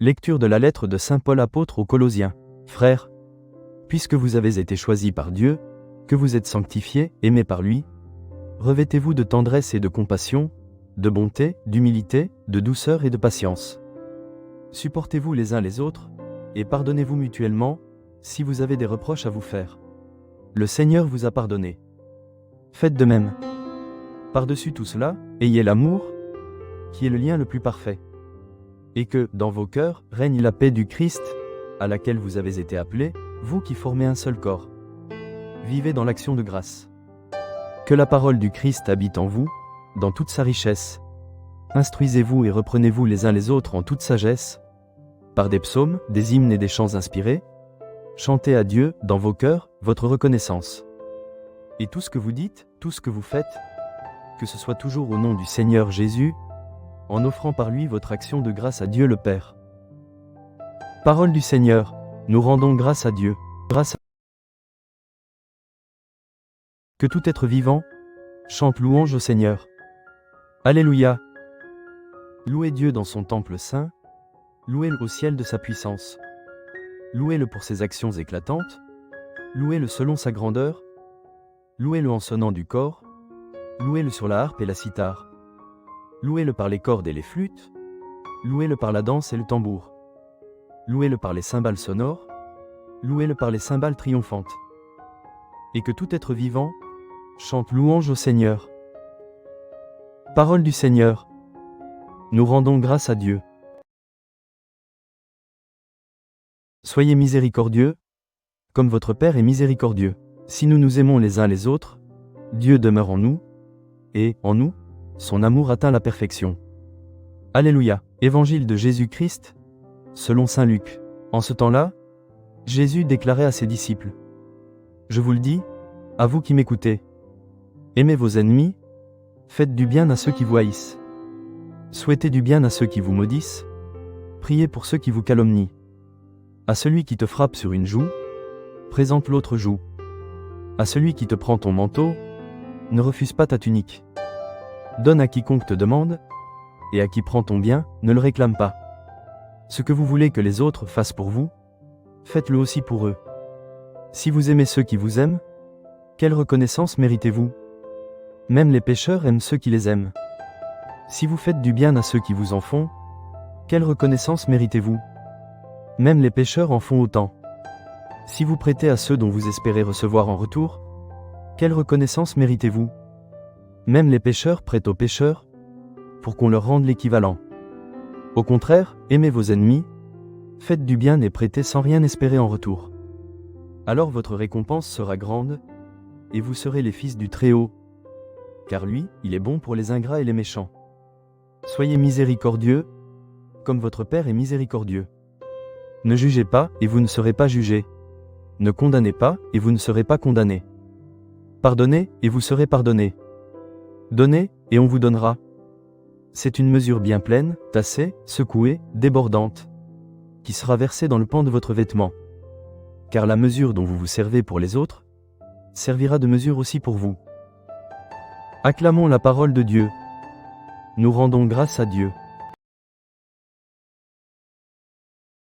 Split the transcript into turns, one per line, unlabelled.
Lecture de la lettre de saint Paul apôtre aux Colossiens. Frères, puisque vous avez été choisis par Dieu, que vous êtes sanctifiés, aimés par lui, revêtez-vous de tendresse et de compassion, de bonté, d'humilité, de douceur et de patience. Supportez-vous les uns les autres, et pardonnez-vous mutuellement, si vous avez des reproches à vous faire. Le Seigneur vous a pardonné. Faites de même. Par-dessus tout cela, ayez l'amour, qui est le lien le plus parfait. Et que, dans vos cœurs, règne la paix du Christ, à laquelle vous avez été appelés, vous qui formez un seul corps. Vivez dans l'action de grâce. Que la parole du Christ habite en vous, dans toute sa richesse. Instruisez-vous et reprenez-vous les uns les autres en toute sagesse, par des psaumes, des hymnes et des chants inspirés. Chantez à Dieu, dans vos cœurs, votre reconnaissance. Et tout ce que vous dites, tout ce que vous faites, que ce soit toujours au nom du Seigneur Jésus, en offrant par lui votre action de grâce à Dieu le Père. Parole du Seigneur, nous rendons grâce à Dieu, Que tout être vivant chante louange au Seigneur. Alléluia. Louez Dieu dans son temple saint, louez-le au ciel de sa puissance. Louez-le pour ses actions éclatantes, louez-le selon sa grandeur, louez-le en sonnant du cor, louez-le sur la harpe et la cithare. Louez-le par les cordes et les flûtes, louez-le par la danse et le tambour. Louez-le par les cymbales sonores, louez-le par les cymbales triomphantes. Et que tout être vivant chante louange au Seigneur. Parole du Seigneur. Nous rendons grâce à Dieu. Soyez miséricordieux, comme votre Père est miséricordieux. Si nous nous aimons les uns les autres, Dieu demeure en nous, et, en nous, son amour atteint la perfection. Alléluia. Évangile de Jésus-Christ, selon saint Luc. En ce temps-là, Jésus déclarait à ses disciples: Je vous le dis, à vous qui m'écoutez, aimez vos ennemis, faites du bien à ceux qui vous haïssent. Souhaitez du bien à ceux qui vous maudissent, priez pour ceux qui vous calomnient. À celui qui te frappe sur une joue, présente l'autre joue. À celui qui te prend ton manteau, ne refuse pas ta tunique. Donne à quiconque te demande, et à qui prend ton bien, ne le réclame pas. Ce que vous voulez que les autres fassent pour vous, faites-le aussi pour eux. Si vous aimez ceux qui vous aiment, quelle reconnaissance méritez-vous? Même les pécheurs aiment ceux qui les aiment. Si vous faites du bien à ceux qui vous en font, quelle reconnaissance méritez-vous? Même les pécheurs en font autant. Si vous prêtez à ceux dont vous espérez recevoir en retour, quelle reconnaissance méritez-vous? Même les pécheurs prêtent aux pécheurs, pour qu'on leur rende l'équivalent. Au contraire, aimez vos ennemis, faites du bien et prêtez sans rien espérer en retour. Alors votre récompense sera grande, et vous serez les fils du Très-Haut. Car lui, il est bon pour les ingrats et les méchants. Soyez miséricordieux, comme votre Père est miséricordieux. Ne jugez pas, et vous ne serez pas jugés. Ne condamnez pas, et vous ne serez pas condamnés. Pardonnez, et vous serez pardonnés. Donnez, et on vous donnera. C'est une mesure bien pleine, tassée, secouée, débordante, qui sera versée dans le pan de votre vêtement. Car la mesure dont vous vous servez pour les autres, servira de mesure aussi pour vous. Acclamons la parole de Dieu. Nous rendons grâce à Dieu.